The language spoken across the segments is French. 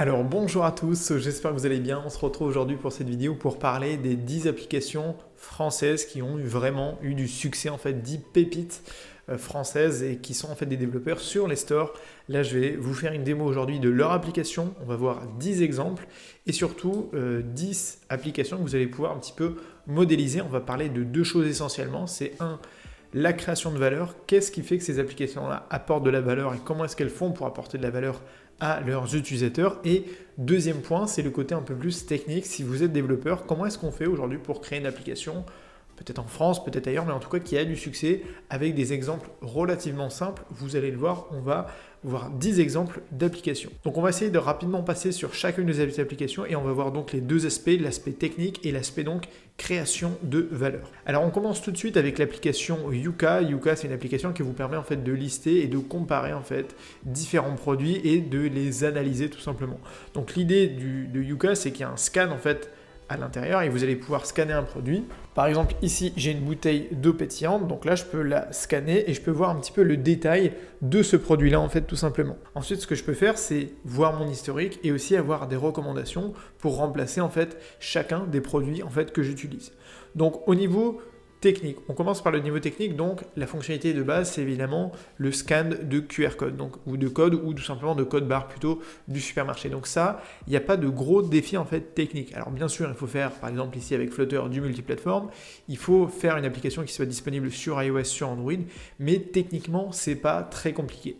Alors bonjour à tous, j'espère que vous allez bien. On se retrouve aujourd'hui pour cette vidéo pour parler des 10 applications françaises qui ont vraiment eu du succès, en fait 10 pépites françaises et qui sont en fait des développeurs sur les stores. Là je vais vous faire une démo aujourd'hui de leur application, on va voir 10 exemples et surtout 10 applications que vous allez pouvoir un petit peu modéliser. On va parler de deux choses essentiellement, c'est la création de valeur, qu'est-ce qui fait que ces applications-là apportent de la valeur et comment est-ce qu'elles font pour apporter de la valeur à leurs utilisateurs. Et deuxième point, c'est le côté un peu plus technique. Si vous êtes développeur, comment est-ce qu'on fait aujourd'hui pour créer une application, peut-être en France, peut-être ailleurs, mais en tout cas qui a du succès avec des exemples relativement simples. Vous allez le voir, on va voir 10 exemples d'applications. Donc on va essayer de rapidement passer sur chacune des applications et on va voir donc les deux aspects, l'aspect technique et l'aspect donc création de valeur. Alors on commence tout de suite avec l'application Yuka. Yuka, c'est une application qui vous permet en fait de lister et de comparer en fait différents produits et de les analyser tout simplement. Donc l'idée de Yuka, c'est qu'il y a un scan en fait à l'intérieur et vous allez pouvoir scanner un produit. Par exemple, ici, j'ai une bouteille d'eau pétillante, donc là, je peux la scanner et je peux voir un petit peu le détail de ce produit-là, en fait, tout simplement. Ensuite, ce que je peux faire, c'est voir mon historique et aussi avoir des recommandations pour remplacer, en fait, chacun des produits, en fait, que j'utilise. Donc, au niveau technique. On commence par le niveau technique, donc la fonctionnalité de base, c'est évidemment le scan de QR code, donc, ou de code, ou tout simplement de code barre plutôt du supermarché. Donc ça, il n'y a pas de gros défi en fait technique. Alors bien sûr, il faut faire, par exemple ici avec Flutter, du multiplateforme, il faut faire une application qui soit disponible sur iOS, sur Android, mais techniquement, c'est pas très compliqué.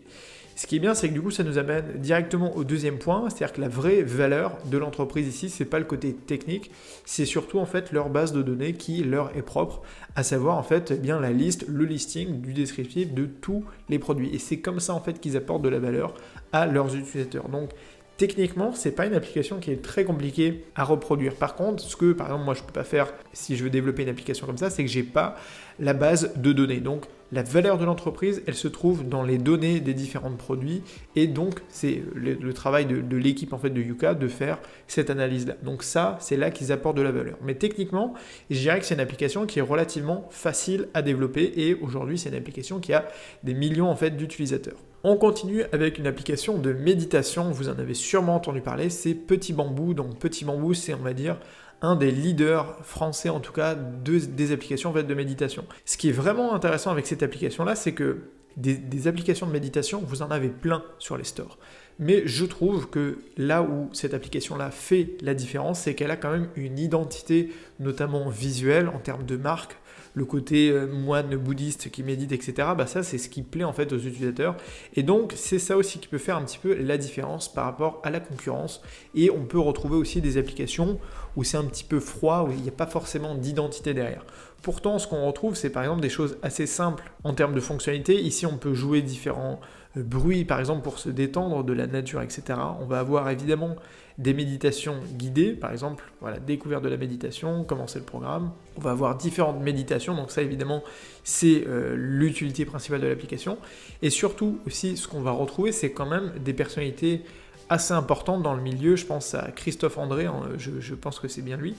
Ce qui est bien, c'est que du coup, ça nous amène directement au deuxième point, c'est-à-dire que la vraie valeur de l'entreprise ici, c'est pas le côté technique, c'est surtout en fait leur base de données qui leur est propre, à savoir en fait bien la liste, le listing du descriptif de tous les produits. Et c'est comme ça en fait qu'ils apportent de la valeur à leurs utilisateurs. Donc techniquement, c'est pas une application qui est très compliquée à reproduire. Par contre, ce que par exemple moi je peux pas faire si je veux développer une application comme ça, c'est que j'ai pas la base de données. Donc la valeur de l'entreprise, elle se trouve dans les données des différents produits et donc c'est le travail de l'équipe en fait de Yuka de faire cette analyse-là. Donc ça, c'est là qu'ils apportent de la valeur. Mais techniquement, je dirais que c'est une application qui est relativement facile à développer et aujourd'hui, c'est une application qui a des millions en fait d'utilisateurs. On continue avec une application de méditation, vous en avez sûrement entendu parler, c'est Petit Bambou. Donc Petit Bambou, c'est on va dire un des leaders français en tout cas des applications en fait, de méditation. Ce qui est vraiment intéressant avec cette application-là, c'est que des applications de méditation, vous en avez plein sur les stores. Mais je trouve que là où cette application-là fait la différence, c'est qu'elle a quand même une identité, notamment visuelle, en termes de marque. Le côté moine bouddhiste qui médite, etc., bah ça c'est ce qui plaît en fait aux utilisateurs. Et donc c'est ça aussi qui peut faire un petit peu la différence par rapport à la concurrence. Et on peut retrouver aussi des applications où c'est un petit peu froid, où il n'y a pas forcément d'identité derrière. Pourtant, ce qu'on retrouve, c'est par exemple des choses assez simples en termes de fonctionnalité. Ici, on peut jouer différents bruits, par exemple, pour se détendre de la nature, etc. On va avoir évidemment des méditations guidées, par exemple, voilà, découverte de la méditation, commencer le programme. On va avoir différentes méditations, donc ça, évidemment, c'est l'utilité principale de l'application. Et surtout, aussi, ce qu'on va retrouver, c'est quand même des personnalités assez importantes dans le milieu. Je pense à Christophe André, hein, je pense que c'est bien lui,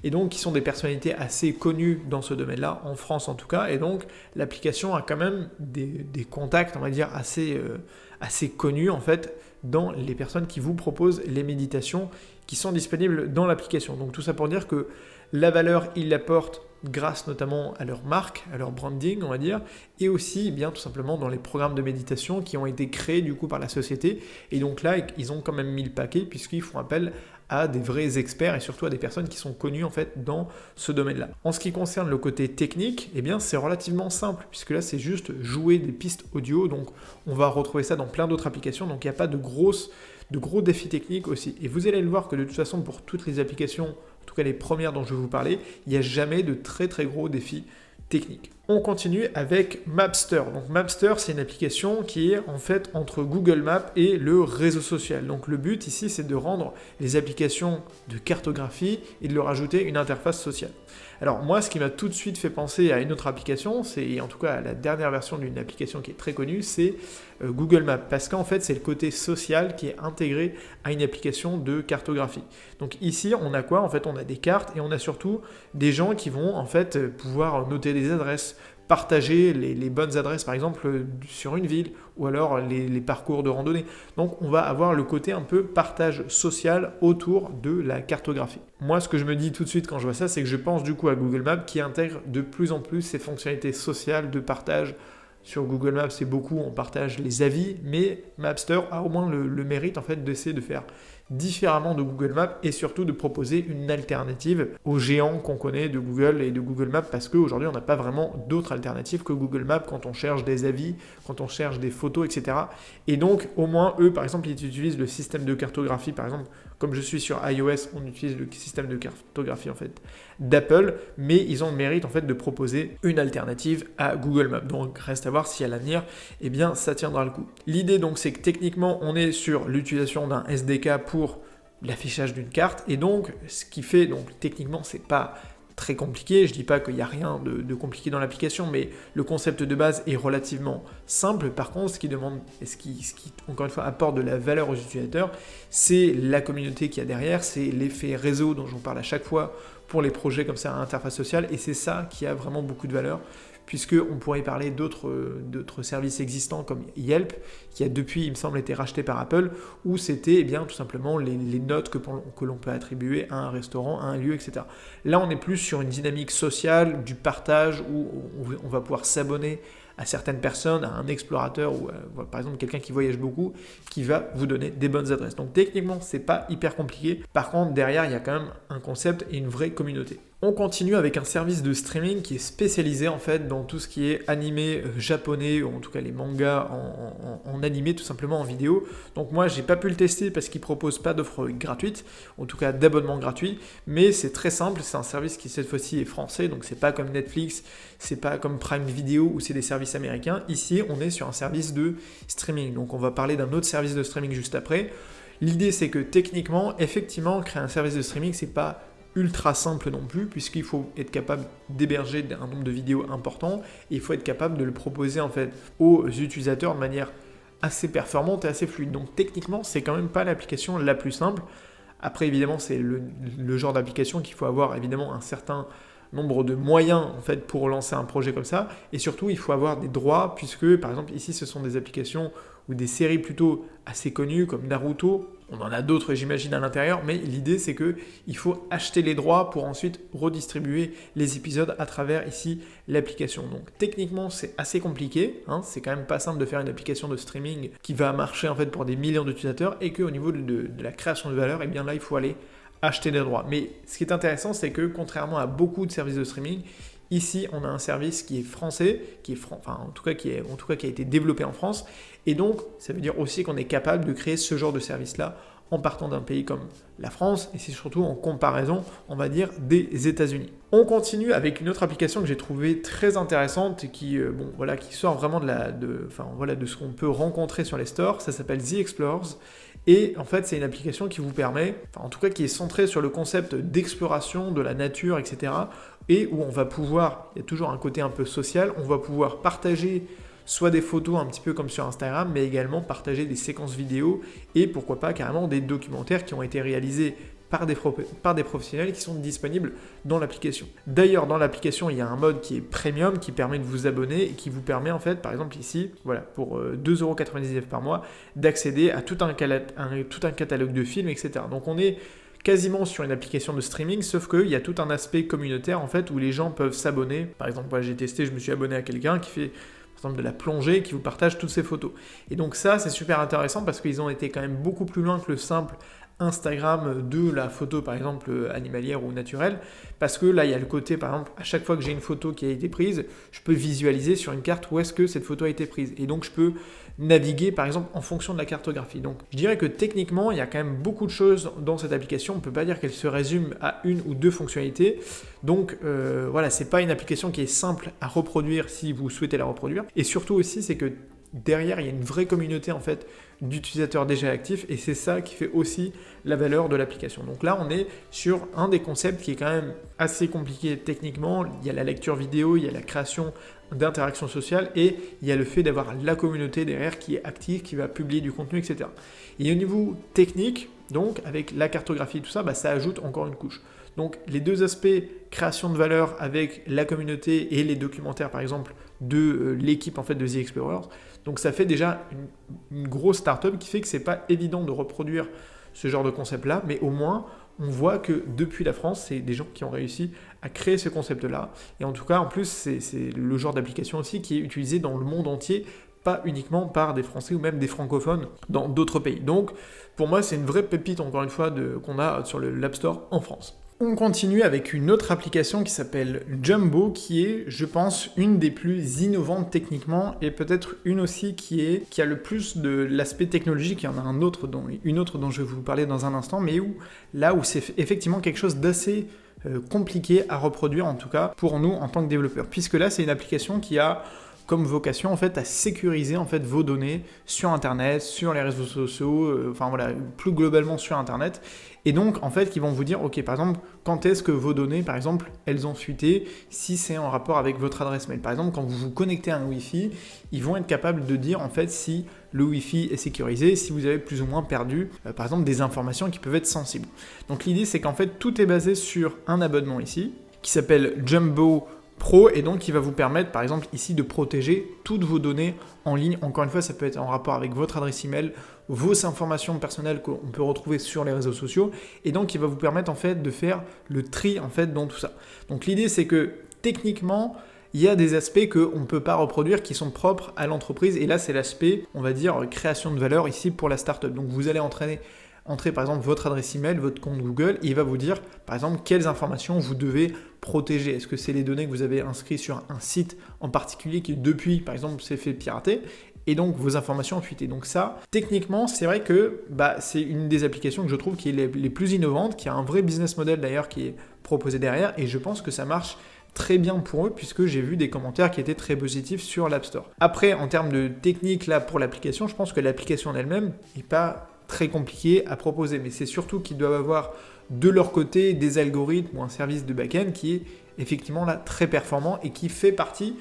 et donc qui sont des personnalités assez connues dans ce domaine-là, en France en tout cas, et donc l'application a quand même des contacts, on va dire, assez connus en fait, dans les personnes qui vous proposent les méditations qui sont disponibles dans l'application. Donc tout ça pour dire que la valeur, ils l'apportent grâce notamment à leur marque, à leur branding, on va dire, et aussi bien tout simplement dans les programmes de méditation qui ont été créés du coup par la société. Et donc là, ils ont quand même mis le paquet puisqu'ils font appel à des vrais experts et surtout à des personnes qui sont connues en fait dans ce domaine-là. En ce qui concerne le côté technique, eh bien c'est relativement simple puisque là c'est juste jouer des pistes audio. Donc on va retrouver ça dans plein d'autres applications. Donc il n'y a pas de gros défis techniques aussi. Et vous allez le voir que de toute façon pour toutes les applications, en tout cas les premières dont je vais vous parler, il n'y a jamais de très très gros défis techniques. On continue avec Mapster. Donc Mapster, c'est une application qui est en fait entre Google Maps et le réseau social. Donc le but ici, c'est de rendre les applications de cartographie et de leur ajouter une interface sociale. Alors moi, ce qui m'a tout de suite fait penser à une autre application, c'est en tout cas à la dernière version d'une application qui est très connue, c'est Google Maps, parce qu'en fait c'est le côté social qui est intégré à une application de cartographie. Donc ici on a quoi? En fait on a des cartes et on a surtout des gens qui vont en fait pouvoir noter des adresses, partager les bonnes adresses par exemple sur une ville ou alors les parcours de randonnée. Donc on va avoir le côté un peu partage social autour de la cartographie. Moi ce que je me dis tout de suite quand je vois ça, c'est que je pense du coup à Google Maps qui intègre de plus en plus ces fonctionnalités sociales de partage. Sur Google Maps, c'est beaucoup, on partage les avis, mais Mapster a au moins le mérite en fait d'essayer de faire différemment de Google Maps et surtout de proposer une alternative aux géants qu'on connaît de Google et de Google Maps parce qu'aujourd'hui on n'a pas vraiment d'autres alternatives que Google Maps quand on cherche des avis, quand on cherche des photos, etc. Et donc au moins eux par exemple ils utilisent le système de cartographie par exemple comme je suis sur iOS on utilise le système de cartographie en fait d'Apple mais ils ont le mérite en fait de proposer une alternative à Google Maps. Donc reste à voir si à l'avenir eh bien ça tiendra le coup. L'idée donc c'est que techniquement on est sur l'utilisation d'un SDK pour l'affichage d'une carte et donc ce qui fait donc techniquement c'est pas très compliqué, je dis pas qu'il n'y a rien de compliqué dans l'application mais le concept de base est relativement simple. Par contre ce qui demande et ce qui encore une fois apporte de la valeur aux utilisateurs c'est la communauté qu'il y a derrière, c'est l'effet réseau dont je vous parle à chaque fois pour les projets comme ça à interface sociale et c'est ça qui a vraiment beaucoup de valeur puisqu'on pourrait parler d'autres services existants comme Yelp, qui a depuis, il me semble, été racheté par Apple, où c'était eh bien, tout simplement les notes que l'on peut attribuer à un restaurant, à un lieu, etc. Là, on est plus sur une dynamique sociale, du partage, où on va pouvoir s'abonner à certaines personnes, à un explorateur ou par exemple quelqu'un qui voyage beaucoup, qui va vous donner des bonnes adresses. Donc techniquement, c'est pas hyper compliqué. Par contre, derrière, il y a quand même un concept et une vraie communauté. On continue avec un service de streaming qui est spécialisé en fait dans tout ce qui est animé japonais, ou en tout cas les mangas en animé, tout simplement en vidéo. Donc moi, j'ai pas pu le tester parce qu'il propose pas d'offre gratuite, en tout cas d'abonnement gratuit, mais c'est très simple, c'est un service qui cette fois-ci est français, donc c'est pas comme Netflix, c'est pas comme Prime Video où c'est des services américains. Ici, on est sur un service de streaming, donc on va parler d'un autre service de streaming juste après. L'idée, c'est que techniquement, effectivement, créer un service de streaming, c'est pas ultra simple non plus, puisqu'il faut être capable d'héberger un nombre de vidéos important, et il faut être capable de le proposer en fait aux utilisateurs de manière assez performante et assez fluide. Donc techniquement, c'est quand même pas l'application la plus simple. Après, évidemment, c'est le genre d'application qu'il faut avoir évidemment un certain nombre de moyens en fait pour lancer un projet comme ça, et surtout il faut avoir des droits, puisque par exemple ici ce sont des applications ou des séries plutôt assez connues comme Naruto. On en a d'autres j'imagine à l'intérieur, mais l'idée c'est que il faut acheter les droits pour ensuite redistribuer les épisodes à travers ici l'application. Donc techniquement c'est assez compliqué, c'est quand même pas simple de faire une application de streaming qui va marcher en fait pour des millions d'utilisateurs, et qu'au niveau de la création de valeur, et bien là il faut aller acheter des droits. Mais ce qui est intéressant, c'est que contrairement à beaucoup de services de streaming, ici on a un service qui est français, en tout cas qui a été développé en France, et donc ça veut dire aussi qu'on est capable de créer ce genre de service-là en partant d'un pays comme la France, et c'est surtout en comparaison, on va dire, des États-Unis. On continue avec une autre application que j'ai trouvée très intéressante et qui sort vraiment de ce qu'on peut rencontrer sur les stores. Ça s'appelle The Explorers. Et en fait, c'est une application qui vous permet, en tout cas qui est centrée sur le concept d'exploration de la nature, etc. Et où on va pouvoir, il y a toujours un côté un peu social, on va pouvoir partager soit des photos un petit peu comme sur Instagram, mais également partager des séquences vidéo et pourquoi pas carrément des documentaires qui ont été réalisés par des professionnels qui sont disponibles dans l'application. D'ailleurs, dans l'application, il y a un mode qui est premium qui permet de vous abonner et qui vous permet en fait, par exemple ici, pour 2,99€ par mois, d'accéder à tout un catalogue de films, etc. Donc on est quasiment sur une application de streaming, sauf qu'il y a tout un aspect communautaire en fait où les gens peuvent s'abonner. Par exemple, moi j'ai testé, je me suis abonné à quelqu'un qui fait par exemple de la plongée, qui vous partage toutes ces photos. Et donc ça, c'est super intéressant parce qu'ils ont été quand même beaucoup plus loin que le simple Instagram de la photo par exemple animalière ou naturelle, parce que là il y a le côté par exemple à chaque fois que j'ai une photo qui a été prise, je peux visualiser sur une carte où est-ce que cette photo a été prise, et donc je peux naviguer par exemple en fonction de la cartographie. Donc je dirais que techniquement il y a quand même beaucoup de choses dans cette application, on ne peut pas dire qu'elle se résume à une ou deux fonctionnalités, donc c'est pas une application qui est simple à reproduire si vous souhaitez la reproduire, et surtout aussi c'est que derrière, il y a une vraie communauté en fait d'utilisateurs déjà actifs, et c'est ça qui fait aussi la valeur de l'application. Donc là, on est sur un des concepts qui est quand même assez compliqué techniquement. Il y a la lecture vidéo, il y a la création d'interactions sociales, et il y a le fait d'avoir la communauté derrière qui est active, qui va publier du contenu, etc. Et au niveau technique, donc avec la cartographie et tout ça, ça ajoute encore une couche. Donc les deux aspects, création de valeur avec la communauté et les documentaires par exemple de l'équipe en fait de The Explorers, donc ça fait déjà une grosse startup qui fait que c'est pas évident de reproduire ce genre de concept-là, mais au moins on voit que depuis la France, c'est des gens qui ont réussi à créer ce concept-là. Et en tout cas, en plus, c'est le genre d'application aussi qui est utilisé dans le monde entier, pas uniquement par des Français ou même des francophones dans d'autres pays. Donc, pour moi, c'est une vraie pépite, encore une fois, qu'on a sur l'App Store en France. On continue avec une autre application qui s'appelle Jumbo, qui est, je pense, une des plus innovantes techniquement, et peut-être une aussi qui a le plus de l'aspect technologique. Il y en a une autre dont je vais vous parler dans un instant, mais où c'est effectivement quelque chose d'assez compliqué à reproduire, en tout cas pour nous en tant que développeurs, puisque là, c'est une application qui a comme vocation en fait à sécuriser en fait vos données sur Internet, sur les réseaux sociaux, enfin voilà, plus globalement sur Internet. Et donc en fait, ils vont vous dire, ok, par exemple, quand est-ce que vos données, par exemple, elles ont fuité, si c'est en rapport avec votre adresse mail. Par exemple, quand vous vous connectez à un Wi-Fi, ils vont être capables de dire en fait si le Wi-Fi est sécurisé, si vous avez plus ou moins perdu, par exemple, des informations qui peuvent être sensibles. Donc l'idée, c'est qu'en fait, tout est basé sur un abonnement ici, qui s'appelle Jumbo Pro, et donc qui va vous permettre par exemple ici de protéger toutes vos données en ligne. Encore une fois, ça peut être en rapport avec votre adresse email, vos informations personnelles qu'on peut retrouver sur les réseaux sociaux, et donc il va vous permettre en fait de faire le tri en fait dans tout ça. Donc l'idée, c'est que techniquement, il y a des aspects qu'on ne peut pas reproduire qui sont propres à l'entreprise, et là c'est l'aspect, on va dire, création de valeur ici pour la startup. Donc vous allez entrer par exemple votre adresse email, votre compte Google, et il va vous dire par exemple quelles informations vous devez protéger. Est-ce que c'est les données que vous avez inscrites sur un site en particulier qui depuis par exemple s'est fait pirater, et donc vos informations ont fuité. Donc ça, techniquement, c'est vrai que c'est une des applications que je trouve qui est les plus innovantes, qui a un vrai business model d'ailleurs qui est proposé derrière, et je pense que ça marche très bien pour eux, puisque j'ai vu des commentaires qui étaient très positifs sur l'App Store. Après, en termes de technique là pour l'application, je pense que l'application en elle-même n'est pas très compliqué à proposer, mais c'est surtout qu'ils doivent avoir de leur côté des algorithmes ou un service de back-end qui est effectivement là très performant et qui fait partie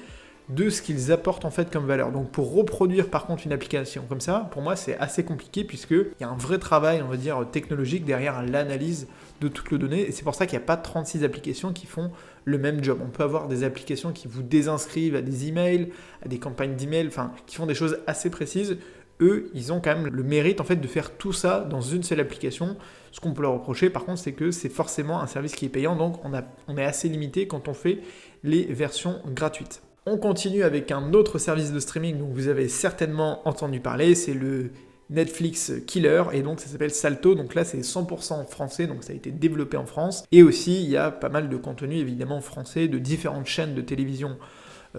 de ce qu'ils apportent en fait comme valeur. Donc pour reproduire par contre une application comme ça, pour moi c'est assez compliqué, puisqu'il y a un vrai travail, on va dire, technologique derrière l'analyse de toutes les données, et c'est pour ça qu'il n'y a pas 36 applications qui font le même job. On peut avoir des applications qui vous désinscrivent à des emails, à des campagnes d'emails, enfin qui font des choses assez précises. Eux, ils ont quand même le mérite en fait de faire tout ça dans une seule application. Ce qu'on peut leur reprocher par contre, c'est que c'est forcément un service qui est payant, donc on est assez limité quand on fait les versions gratuites. On continue avec un autre service de streaming dont vous avez certainement entendu parler, c'est le Netflix Killer, et donc ça s'appelle Salto. Donc là c'est 100% français, donc ça a été développé en France, et aussi il y a pas mal de contenu évidemment français de différentes chaînes de télévision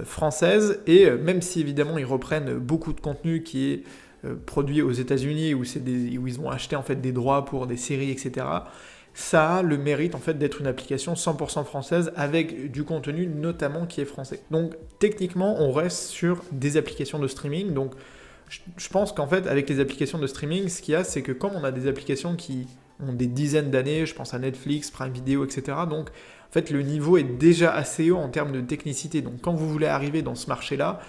françaises, et même si évidemment ils reprennent beaucoup de contenu qui est produit aux États-Unis, où ils ont acheté en fait des droits pour des séries, etc. Ça a le mérite en fait d'être une application 100% française avec du contenu notamment qui est français. Donc techniquement, on reste sur des applications de streaming. Donc je pense qu'en fait avec les applications de streaming, ce qu'il y a, c'est que comme on a des applications qui ont des dizaines d'années, je pense à Netflix, Prime Video, etc. Donc en fait le niveau est déjà assez haut en termes de technicité. Donc quand vous voulez arriver dans ce marché-là,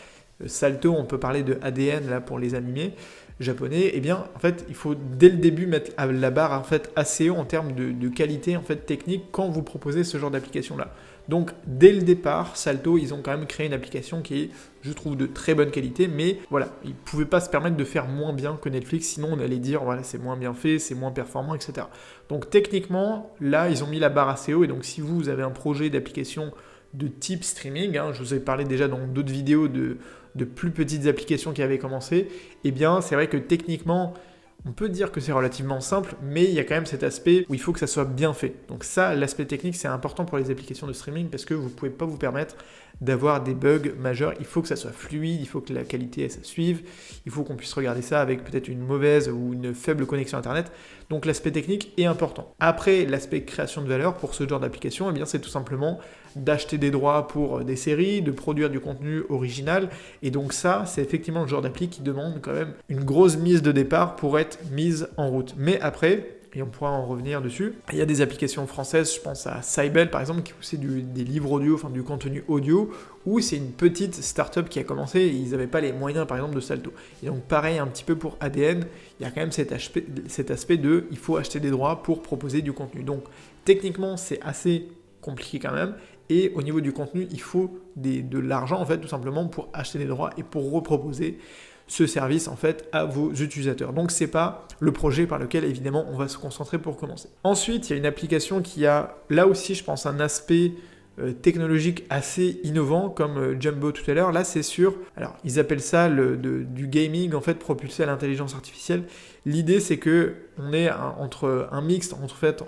Salto, on peut parler de ADN là pour les animés japonais, eh bien en fait il faut dès le début mettre la barre en fait assez haut en termes de qualité en fait technique quand vous proposez ce genre d'application là. Donc dès le départ, Salto, ils ont quand même créé une application qui est, je trouve, de très bonne qualité, mais voilà, ils ne pouvaient pas se permettre de faire moins bien que Netflix, sinon on allait dire voilà, c'est moins bien fait, c'est moins performant, etc. Donc techniquement, là, ils ont mis la barre assez haut, et donc si vous avez un projet d'application de type streaming, je vous ai parlé déjà dans d'autres vidéos de plus petites applications qui avaient commencé, eh bien c'est vrai que techniquement, on peut dire que c'est relativement simple, mais il y a quand même cet aspect où il faut que ça soit bien fait. Donc ça, l'aspect technique, c'est important pour les applications de streaming, parce que vous ne pouvez pas vous permettre d'avoir des bugs majeurs. Il faut que ça soit fluide, il faut que la qualité ça suive, il faut qu'on puisse regarder ça avec peut-être une mauvaise ou une faible connexion Internet. Donc l'aspect technique est important. Après, l'aspect création de valeur pour ce genre d'application, eh bien c'est tout simplement d'acheter des droits pour des séries, de produire du contenu original, et donc ça, c'est effectivement le genre d'appli qui demande quand même une grosse mise de départ pour être mise en route. Mais après, et on pourra en revenir dessus. Il y a des applications françaises, je pense à Cybelle par exemple, qui possède des livres audio, enfin du contenu audio, où c'est une petite start-up qui a commencé et ils n'avaient pas les moyens par exemple de Salto. Et donc pareil un petit peu pour ADN, il y a quand même cet aspect de il faut acheter des droits pour proposer du contenu. Donc techniquement c'est assez compliqué quand même, et au niveau du contenu il faut de l'argent en fait tout simplement pour acheter des droits et pour reproposer ce service en fait à vos utilisateurs. Donc c'est pas le projet par lequel évidemment on va se concentrer pour commencer. Ensuite il y a une application qui a là aussi je pense un aspect technologique assez innovant comme Jumbo tout à l'heure. Là c'est sûr, alors ils appellent ça du gaming en fait propulsé à l'intelligence artificielle. L'idée c'est que on est un mixte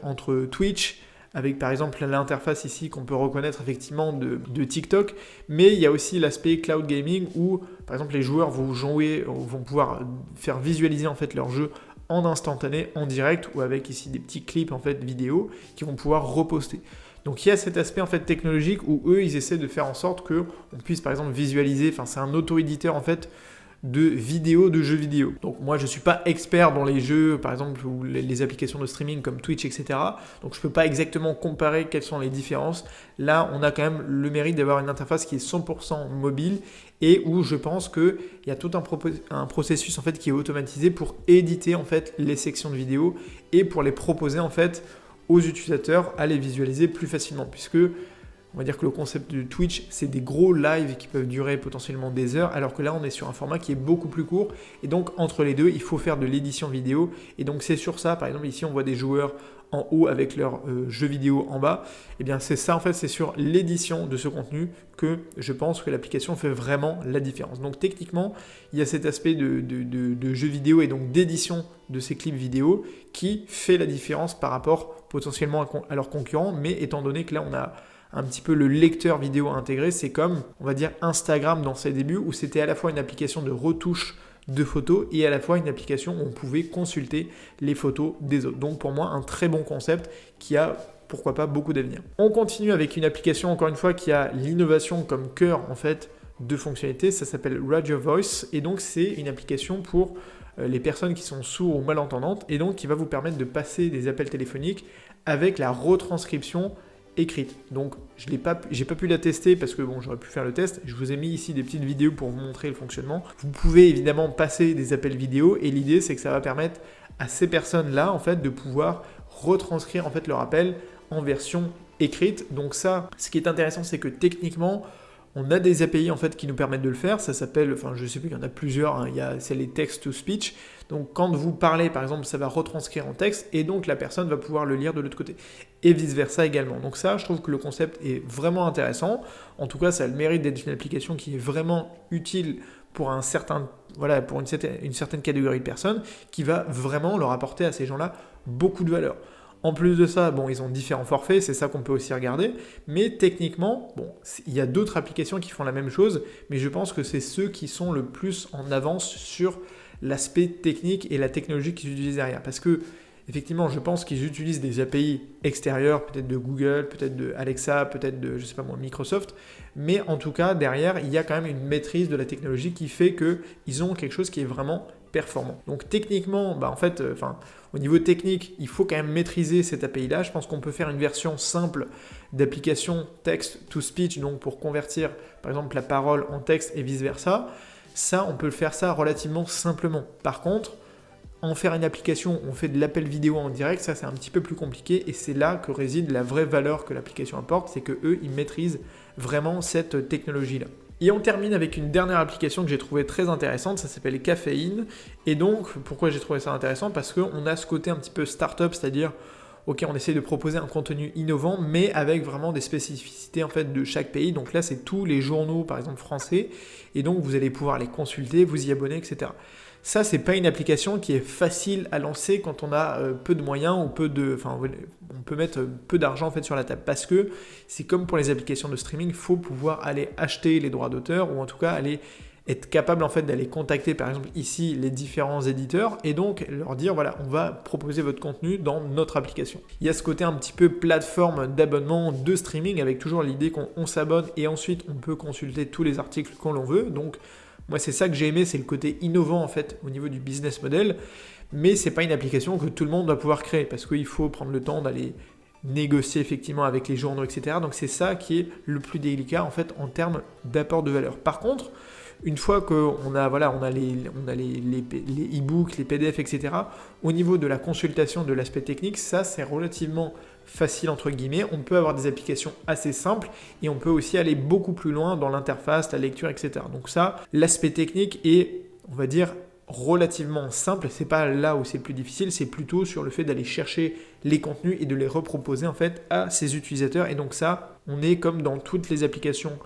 entre Twitch avec par exemple l'interface ici qu'on peut reconnaître effectivement de TikTok, mais il y a aussi l'aspect cloud gaming où par exemple les joueurs vont pouvoir faire visualiser en fait leur jeu en instantané, en direct, ou avec ici des petits clips en fait vidéo qui vont pouvoir reposter. Donc il y a cet aspect en fait technologique où eux ils essaient de faire en sorte que on puisse par exemple visualiser, enfin c'est un auto-éditeur en fait de vidéos de jeux vidéo. Donc moi je suis pas expert dans les jeux par exemple ou les applications de streaming comme Twitch etc. Donc je peux pas exactement comparer quelles sont les différences. Là on a quand même le mérite d'avoir une interface qui est 100% mobile et où je pense qu'il y a tout un processus en fait qui est automatisé pour éditer en fait les sections de vidéos et pour les proposer en fait aux utilisateurs à les visualiser plus facilement, puisque on va dire que le concept de Twitch, c'est des gros lives qui peuvent durer potentiellement des heures, alors que là, on est sur un format qui est beaucoup plus court. Et donc, entre les deux, il faut faire de l'édition vidéo. Et donc, c'est sur ça, par exemple, ici, on voit des joueurs en haut avec leur jeu vidéo en bas. Et bien, c'est ça, en fait, c'est sur l'édition de ce contenu que je pense que l'application fait vraiment la différence. Donc, techniquement, il y a cet aspect de jeu vidéo et donc d'édition de ces clips vidéo qui fait la différence par rapport potentiellement à leurs concurrents. Mais étant donné que là, on a un petit peu le lecteur vidéo intégré, c'est comme, on va dire, Instagram dans ses débuts, où c'était à la fois une application de retouche de photos et à la fois une application où on pouvait consulter les photos des autres. Donc pour moi, un très bon concept qui a, pourquoi pas, beaucoup d'avenir. On continue avec une application, encore une fois, qui a l'innovation comme cœur, en fait, de fonctionnalité. Ça s'appelle Radio Voice, et donc c'est une application pour les personnes qui sont sourds ou malentendantes, et donc qui va vous permettre de passer des appels téléphoniques avec la retranscription écrite. Donc j'ai pas pu la tester parce que bon, j'aurais pu faire le test. Je vous ai mis ici des petites vidéos pour vous montrer le fonctionnement. Vous pouvez évidemment passer des appels vidéo et l'idée c'est que ça va permettre à ces personnes-là en fait de pouvoir retranscrire en fait leur appel en version écrite. Donc ça, ce qui est intéressant, c'est que techniquement on a des API en fait qui nous permettent de le faire. Ça s'appelle, enfin je sais plus, il y en a plusieurs. Hein. C'est les text to speech. Donc quand vous parlez par exemple, ça va retranscrire en texte et donc la personne va pouvoir le lire de l'autre côté. Et vice versa également. Donc ça, je trouve que le concept est vraiment intéressant. En tout cas, ça a le mérite d'être une application qui est vraiment utile pour une certaine catégorie de personnes, qui va vraiment leur apporter à ces gens-là beaucoup de valeur. En plus de ça, bon, ils ont différents forfaits, c'est ça qu'on peut aussi regarder, mais techniquement, bon, il y a d'autres applications qui font la même chose, mais je pense que c'est ceux qui sont le plus en avance sur l'aspect technique et la technologie qu'ils utilisent derrière. Parce que, effectivement, je pense qu'ils utilisent des API extérieures, peut-être de Google, peut-être de Alexa, peut-être de, je sais pas moi, Microsoft, mais en tout cas, derrière, il y a quand même une maîtrise de la technologie qui fait qu'ils ont quelque chose qui est vraiment performant. Donc techniquement, au niveau technique, il faut quand même maîtriser cette API-là. Je pense qu'on peut faire une version simple d'application text-to-speech, donc pour convertir par exemple la parole en texte et vice-versa. Ça, on peut le faire ça relativement simplement. Par contre, en faire une application, on fait de l'appel vidéo en direct, ça c'est un petit peu plus compliqué et c'est là que réside la vraie valeur que l'application apporte, c'est qu'eux, ils maîtrisent vraiment cette technologie-là. Et on termine avec une dernière application que j'ai trouvée très intéressante, ça s'appelle Caféine. Et donc, pourquoi j'ai trouvé ça intéressant? Parce qu'on a ce côté un petit peu startup, c'est-à-dire, ok, on essaie de proposer un contenu innovant, mais avec vraiment des spécificités en fait de chaque pays. Donc là, c'est tous les journaux, par exemple français, et donc vous allez pouvoir les consulter, vous y abonner, etc. Ça, c'est pas une application qui est facile à lancer quand on a peu de moyens ou on peut mettre peu d'argent en fait sur la table, parce que c'est comme pour les applications de streaming, il faut pouvoir aller acheter les droits d'auteur ou en tout cas aller être capable en fait d'aller contacter par exemple ici les différents éditeurs et donc leur dire voilà, on va proposer votre contenu dans notre application. Il y a ce côté un petit peu plateforme d'abonnement de streaming avec toujours l'idée qu'on s'abonne et ensuite on peut consulter tous les articles qu'on l'on veut. Donc moi, c'est ça que j'ai aimé, c'est le côté innovant en fait au niveau du business model. mais c'est pas une application que tout le monde doit pouvoir créer, parce qu'il faut prendre le temps d'aller négocier effectivement avec les journaux, etc. Donc c'est ça qui est le plus délicat en fait en termes d'apport de valeur. Par contre, une fois qu'on a, voilà, on a les e-books, les PDF, etc., au niveau de la consultation, de l'aspect technique, ça c'est relativement facile entre guillemets. On peut avoir des applications assez simples et on peut aussi aller beaucoup plus loin dans l'interface, la lecture, etc. Donc ça, l'aspect technique est, on va dire, relativement simple, c'est pas là où c'est le plus difficile, c'est plutôt sur le fait d'aller chercher les contenus et de les reproposer en fait à ses utilisateurs. Et donc ça, on est comme dans toutes les applications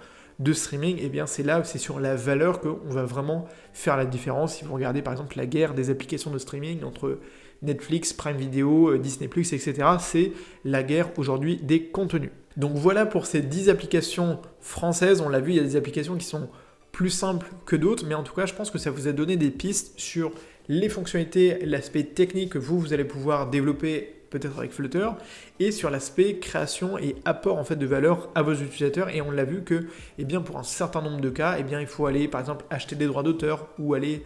de streaming, et bien c'est là où c'est sur la valeur qu'on va vraiment faire la différence. Si vous regardez par exemple la guerre des applications de streaming entre Netflix, Prime Video, Disney+, etc., c'est la guerre aujourd'hui des contenus. Donc voilà pour ces 10 applications françaises. On l'a vu, il y a des applications qui sont plus simple que d'autres, mais en tout cas, je pense que ça vous a donné des pistes sur les fonctionnalités, l'aspect technique que vous allez pouvoir développer peut-être avec Flutter, et sur l'aspect création et apport en fait de valeur à vos utilisateurs. Et on l'a vu que, eh bien, pour un certain nombre de cas, eh bien, il faut aller par exemple acheter des droits d'auteur ou aller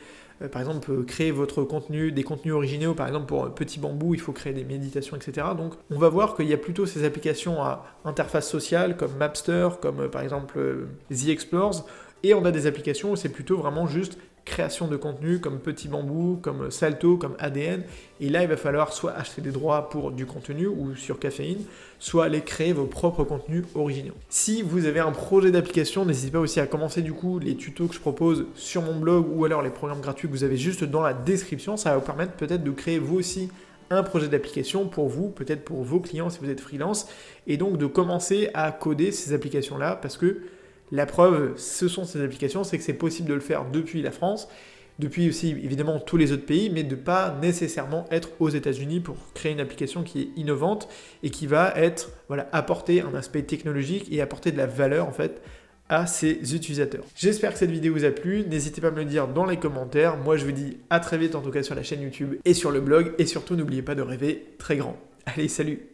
par exemple créer votre contenu, des contenus originaux. Par exemple pour Petit Bambou, il faut créer des méditations, etc. Donc on va voir qu'il y a plutôt ces applications à interface sociale comme Mapster, comme par exemple The Explores. Et on a des applications où c'est plutôt vraiment juste création de contenu comme Petit Bambou, comme Salto, comme ADN. Et là, il va falloir soit acheter des droits pour du contenu ou sur Caféine, soit aller créer vos propres contenus originaux. Si vous avez un projet d'application, n'hésitez pas aussi à commencer du coup les tutos que je propose sur mon blog ou alors les programmes gratuits que vous avez juste dans la description. Ça va vous permettre peut-être de créer vous aussi un projet d'application pour vous, peut-être pour vos clients si vous êtes freelance, et donc de commencer à coder ces applications-là parce que la preuve, ce sont ces applications, c'est que c'est possible de le faire depuis la France, depuis aussi évidemment tous les autres pays, mais de ne pas nécessairement être aux États-Unis pour créer une application qui est innovante et qui va être, voilà, apporter un aspect technologique et apporter de la valeur en fait à ses utilisateurs. J'espère que cette vidéo vous a plu, n'hésitez pas à me le dire dans les commentaires. Moi je vous dis à très vite en tout cas sur la chaîne YouTube et sur le blog, et surtout n'oubliez pas de rêver très grand. Allez, salut!